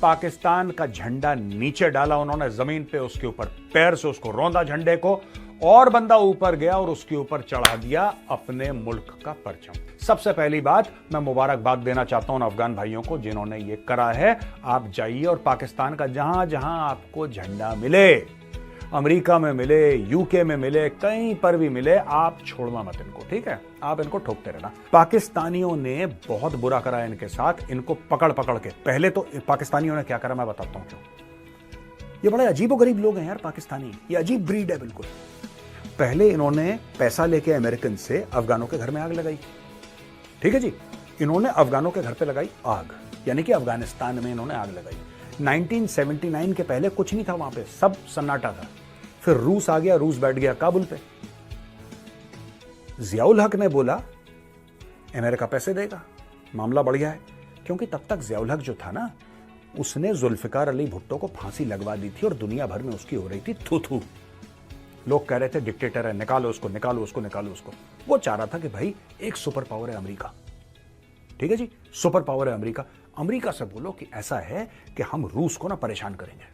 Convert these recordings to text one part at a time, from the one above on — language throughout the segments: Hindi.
पाकिस्तान का झंडा नीचे डाला उन्होंने जमीन पे, उसके ऊपर पैर से उसको रौंदा झंडे को, और बंदा ऊपर गया और उसके ऊपर चढ़ा दिया अपने मुल्क का परचम। सबसे पहली बात, मैं मुबारकबाद देना चाहता हूं अफगान भाइयों को जिन्होंने ये करा है। आप जाइए और पाकिस्तान का जहां जहां आपको झंडा मिले, अमेरिका में मिले, यूके में मिले, कहीं पर भी मिले, आप छोड़ना मत इनको, ठीक है? आप इनको ठोकते रहना। पाकिस्तानियों ने बहुत बुरा करा है इनके साथ, इनको पकड़ पकड़ के। पहले तो पाकिस्तानियों ने क्या करा मैं बताता हूं क्यों। ये बड़े अजीबोगरीब लोग हैं यार पाकिस्तानी, ये अजीब ब्रीड है बिल्कुल। पहले इन्होंने पैसा लेके अमेरिकन से अफगानों के घर में आग लगाई, ठीक है जी? इन्होंने अफगानों के घर पे लगाई आग, यानी कि अफगानिस्तान में इन्होंने आग लगाई। 1979 के पहले कुछ नहीं था वहां पे, सब सन्नाटा था। फिर रूस आ गया, रूस बैठ गया काबुल पे। जियाउल हक ने बोला अमेरिका पैसे देगा, मामला बढ़ गया है। क्योंकि तब तक जियाउल हक जो था ना, उसने जुल्फिकार अली भुट्टो को फांसी लगवा दी थी और दुनिया भर में उसकी हो रही थी थू थू। लोग कह रहे थे डिक्टेटर है, निकालो उसको, निकालो उसको, निकालो उसको। वो चाह रहा था कि भाई एक सुपर पावर है अमेरिका, ठीक है जी? सुपर पावर है अमेरिका। अमेरिका से बोलो कि ऐसा है कि हम रूस को ना परेशान करेंगे,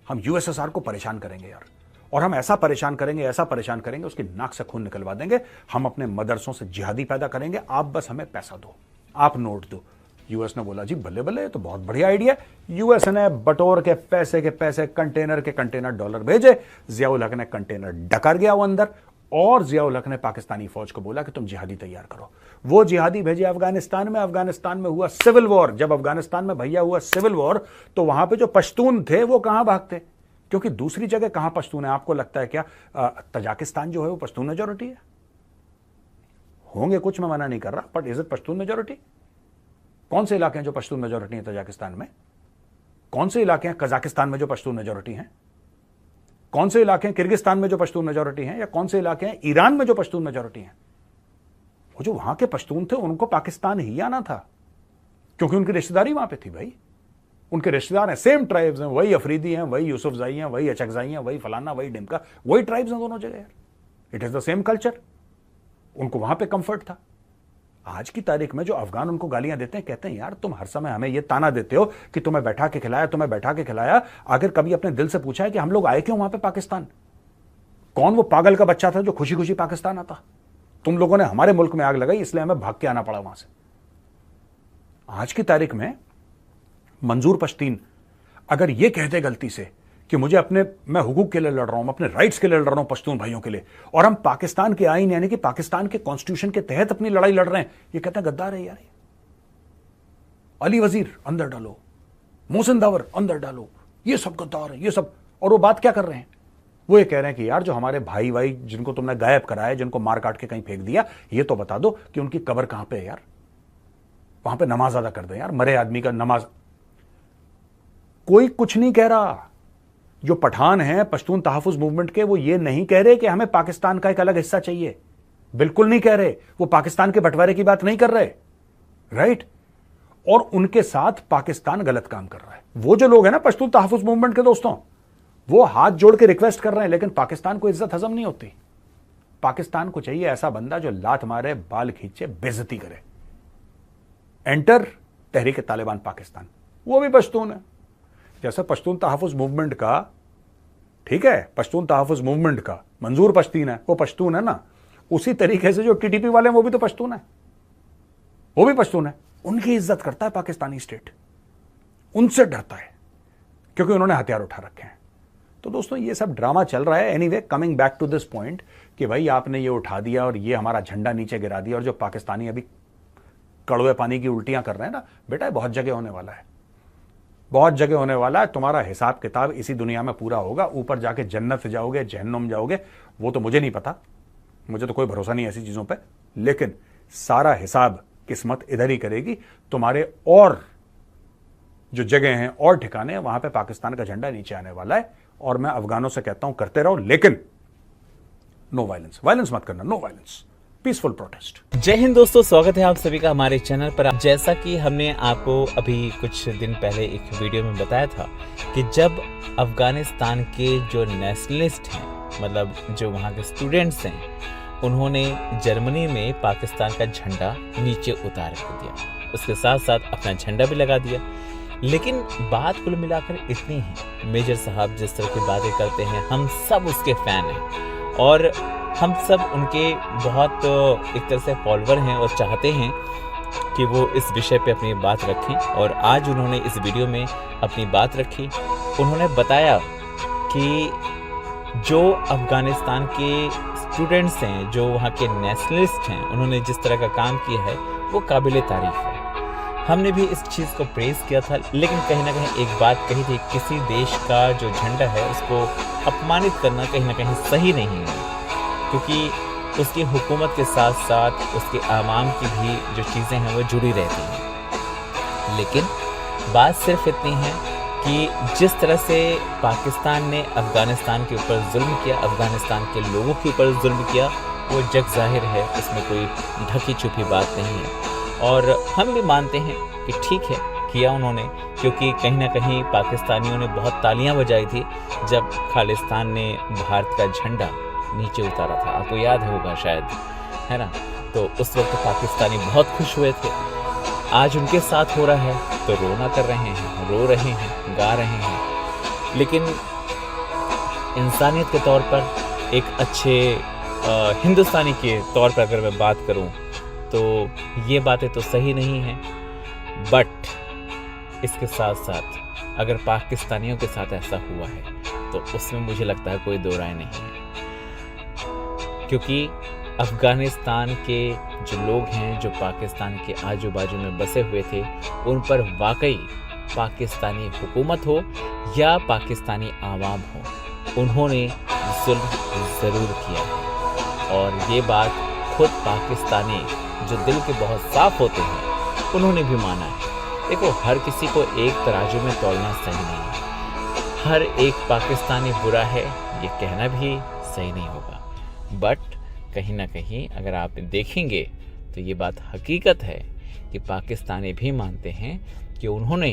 हम यूएसएसआर को परेशान करेंगे यार, और हम ऐसा परेशान करेंगे, ऐसा परेशान करेंगे, उसकी नाक से खून निकलवा देंगे। हम अपने मदरसों से जिहादी पैदा करेंगे, आप बस हमें पैसा दो, आप नोट दो। यूएस ने बोला जी बल्ले बल्ले, तो बहुत बढ़िया आइडिया है। यूएस ने बटोर के पैसे कंटेनर के कंटेनर डॉलर भेजे, जियाउल हक ने कंटेनर डकर गया वो अंदर, और जियाउल हक ने पाकिस्तानी फौज को बोला कि तुम जिहादी तैयार करो। वो जिहादी भेजे अफगानिस्तान में। अफगानिस्तान में हुआ सिविल वॉर। जब अफगानिस्तान में भैया हुआ सिविल वॉर, तो वहां पे जो पश्तून थे वो कहां भागते? क्योंकि दूसरी जगह कहां पश्तून है? आपको लगता है क्या तजाकिस्तान जो है वो पश्तून मेजोरिटी है? होंगे कुछ, मैं मना नहीं कर रहा, but is it Pashtun majority? कौन से इलाके हैं जो पश्तून मेजोरिटी है तजाकिस्तान में? कौन से इलाके हैं कजाकिस्तान में जो पश्तून मेजोरिटी हैं? कौन से इलाके हैं किर्गिस्तान में जो पश्तून मेजोरिटी हैं? या कौन से इलाके हैं ईरान में जो पश्तून मेजोरिटी हैं? वो जो वहां के पश्तून थे उनको पाकिस्तान ही आना था, क्योंकि उनकी रिश्तेदारी वहां पे थी भाई। उनके रिश्तेदार हैं, सेम ट्राइब्स हैं, वही अफरीदी हैं, वही यूसुफजाई हैं, वही अचकजाई हैं, वही फलाना, वही डिमका, वही ट्राइब्स हैं दोनों जगह यार। It is the same culture. उनको वहां पे कंफर्ट था। आज की तारीख में जो अफगान उनको गालियां देते हैं, कहते हैं यार तुम हर समय हमें ये ताना देते हो कि तुम्हें बैठा के खिलाया, तुम्हें बैठा के खिलाया। आखिर कभी अपने दिल से पूछा है कि हम लोग आए क्यों वहां पे पाकिस्तान? कौन वो पागल का बच्चा था जो खुशी खुशी पाकिस्तान आता? तुम लोगों ने हमारे मुल्क में आग लगाई, इसलिए हमें भाग के आना पड़ा वहां से। आज की तारीख में मंजूर पश्तीन अगर ये कहते गलती से कि मैं हुकूक के लिए लड़ रहा हूं, अपने राइट्स के लिए लड़ रहा हूं पश्तून भाइयों के लिए, और हम पाकिस्तान के आईन यानी कि पाकिस्तान के कॉन्स्टिट्यूशन के तहत अपनी लड़ाई लड़ रहे हैं, ये कहते हैं गद्दार है यार। अली वजीर अंदर डालो, मोहसिन दावर अंदर डालो, ये सब गद्दार है, ये सब। और वो बात क्या कर रहे हैं? वो ये कह रहे हैं कि यार जो हमारे भाई भाई जिनको तुमने गायब कराया, जिनको मार काट के कहीं फेंक दिया, ये तो बता दो कि उनकी कब्र कहां पे है यार, वहां पे नमाज अदा कर दें यार, मरे आदमी का नमाज। कोई कुछ नहीं कह रहा। जो पठान हैं पश्तून तहफ़्फ़ुज़ मूवमेंट के, वो ये नहीं कह रहे कि हमें पाकिस्तान का एक अलग हिस्सा चाहिए, बिल्कुल नहीं कह रहे। वो पाकिस्तान के बंटवारे की बात नहीं कर रहे, राइट? और उनके साथ पाकिस्तान गलत काम कर रहा है। वो जो लोग हैं ना पश्तून तहफ़्फ़ुज़ मूवमेंट के दोस्तों, वो हाथ जोड़ के रिक्वेस्ट कर रहे हैं, लेकिन पाकिस्तान को इज्जत हजम नहीं होती। पाकिस्तान को चाहिए ऐसा बंदा जो लात मारे, बाल खींचे, बेइज्जती करे। एंटर तहरीक तालिबान पाकिस्तान, वो भी पश्तून है। जैसे पश्तून तहफ़्फ़ुज़ मूवमेंट का, ठीक है, पश्तून तहफ़्फ़ुज़ मूवमेंट का मंजूर पश्तीन है, वो पश्तून है ना। उसी तरीके से जो टीटीपी वाले हैं वो भी तो पश्तून है, वो भी पश्तून है। उनकी इज्जत करता है पाकिस्तानी स्टेट, उनसे डरता है क्योंकि उन्होंने हथियार उठा रखे हैं। तो दोस्तों ये सब ड्रामा चल रहा है। Anyway, coming back to this point कि भाई आपने ये उठा दिया और ये हमारा झंडा नीचे गिरा दिया, और जो पाकिस्तानी अभी कड़वे पानी की उल्टियां कर रहे हैं ना, बेटा बहुत जगह होने वाला है, बहुत जगह होने वाला है। तुम्हारा हिसाब किताब इसी दुनिया में पूरा होगा। ऊपर जाके जन्नत जाओगे, जहन्नुम जाओगे, वो तो मुझे नहीं पता, मुझे तो कोई भरोसा नहीं ऐसी चीजों पे, लेकिन सारा हिसाब किस्मत इधर ही करेगी। तुम्हारे और जो जगह हैं और ठिकाने हैं, वहां पे पाकिस्तान का झंडा नीचे आने वाला है। और मैं अफगानों से कहता हूं करते रहो, लेकिन नो वायलेंस, वायलेंस मत करना, नो वायलेंस, पीसफुल प्रोटेस्ट। जय हिंद दोस्तों, स्वागत है आप सभी का हमारे चैनल पर। जैसा कि हमने आपको अभी कुछ दिन पहले एक वीडियो में बताया था कि जब अफगानिस्तान के जो नेशनलिस्ट हैं, मतलब जो वहाँ के स्टूडेंट्स हैं, उन्होंने जर्मनी में पाकिस्तान का झंडा नीचे उतार दिया, उसके साथ साथ अपना झंडा भी लगा दिया। लेकिन बात कुल मिलाकर इतनी है, मेजर साहब जिस तरह की बातें करते हैं हम सब उसके फ़ैन हैं और हम सब उनके बहुत एक तरह से फॉलोअर हैं और चाहते हैं कि वो इस विषय पे अपनी बात रखें। और आज उन्होंने इस वीडियो में अपनी बात रखी। उन्होंने बताया कि जो अफ़गानिस्तान के स्टूडेंट्स हैं, जो वहाँ के नेशनलिस्ट हैं, उन्होंने जिस तरह का काम किया है वो काबिल तारीफ़ है। हमने भी इस चीज़ को प्रेज़ किया था, लेकिन कहीं ना कहीं एक बात कही थी, किसी देश का जो झंडा है उसको अपमानित करना कहीं ना कहीं सही नहीं है, क्योंकि उसकी हुकूमत के साथ साथ उसके आवाम की भी जो चीज़ें हैं वो जुड़ी रहती हैं। लेकिन बात सिर्फ इतनी है कि जिस तरह से पाकिस्तान ने अफ़गानिस्तान के ऊपर जुल्म किया, अफ़गानिस्तान के लोगों के ऊपर जुल्म किया, वो जग ज़ाहिर है, उसमें कोई ढकी छुपी बात नहीं है। और हम भी मानते हैं कि ठीक है किया उन्होंने, क्योंकि कहीं ना कहीं पाकिस्तानियों ने बहुत तालियां बजाई थी जब खालिस्तान ने भारत का झंडा नीचे उतारा था, आपको याद होगा शायद, है ना। तो उस वक्त पाकिस्तानी बहुत खुश हुए थे। आज उनके साथ हो रहा है तो रोना कर रहे हैं, रो रहे हैं, गा रहे हैं। लेकिन इंसानियत के तौर पर, एक अच्छे हिंदुस्तानी के तौर पर अगर मैं बात करूं तो ये बातें तो सही नहीं हैं। बट इसके साथ साथ अगर पाकिस्तानियों के साथ ऐसा हुआ है तो उसमें मुझे लगता है कोई दो राय नहीं है, क्योंकि अफ़गानिस्तान के जो लोग हैं, जो पाकिस्तान के आजू बाजू में बसे हुए थे, उन पर वाकई पाकिस्तानी हुकूमत हो या पाकिस्तानी आवाम हो, उन्होंने जुल्म ज़रूर किया है। और ये बात खुद पाकिस्तानी जो दिल के बहुत साफ़ होते हैं उन्होंने भी माना है। देखो, हर किसी को एक तराजू में तोलना सही नहीं है, हर एक पाकिस्तानी बुरा है ये कहना भी सही नहीं होगा। बट कहीं ना कहीं अगर आप देखेंगे तो ये बात हकीकत है कि पाकिस्तानी भी मानते हैं कि उन्होंने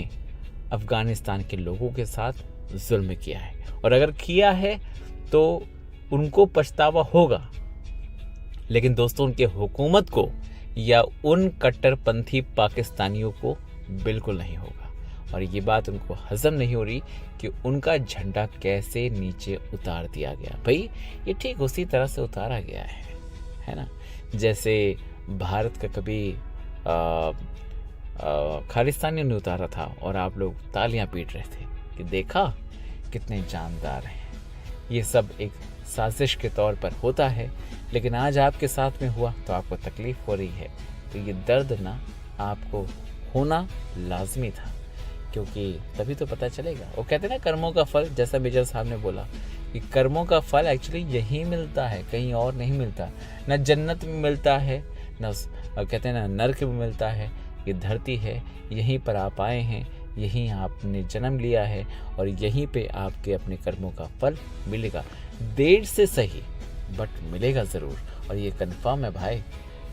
अफ़गानिस्तान के लोगों के साथ जुल्म किया है, और अगर किया है तो उनको पछतावा होगा। लेकिन दोस्तों, उनके हुकूमत को या उन कट्टरपंथी पाकिस्तानियों को बिल्कुल नहीं होगा, और ये बात उनको हज़म नहीं हो रही कि उनका झंडा कैसे नीचे उतार दिया गया। भाई ये ठीक उसी तरह से उतारा गया है ना, जैसे भारत का कभी खालिस्तानियों ने उतारा था और आप लोग तालियां पीट रहे थे कि देखा कितने जानदार हैं। ये सब एक साजिश के तौर पर होता है, लेकिन आज आपके साथ में हुआ तो आपको तकलीफ़ हो रही है, तो ये दर्द ना आपको होना लाजमी था, क्योंकि तभी तो पता चलेगा। वो कहते हैं ना, कर्मों का फल, जैसा मेजर साहब ने बोला कि कर्मों का फल एक्चुअली यहीं मिलता है, कहीं और नहीं मिलता। न जन्नत में मिलता है, न कहते हैं ना नर्क में मिलता है। ये धरती है, यहीं पर आप आए हैं, यहीं आपने जन्म लिया है, और यहीं पे आपके अपने कर्मों का फल मिलेगा। देर से सही बट मिलेगा ज़रूर, और ये कन्फर्म है भाई,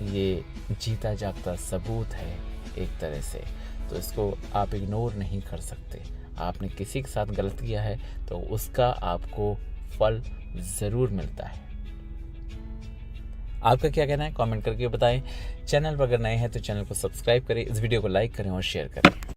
ये जीता जागता सबूत है एक तरह से। तो इसको आप इग्नोर नहीं कर सकते। आपने किसी के साथ गलत किया है तो उसका आपको फल ज़रूर मिलता है। आपका क्या कहना है कमेंट करके बताएं। चैनल पर अगर नए हैं तो चैनल को सब्सक्राइब करें, इस वीडियो को लाइक करें और शेयर करें।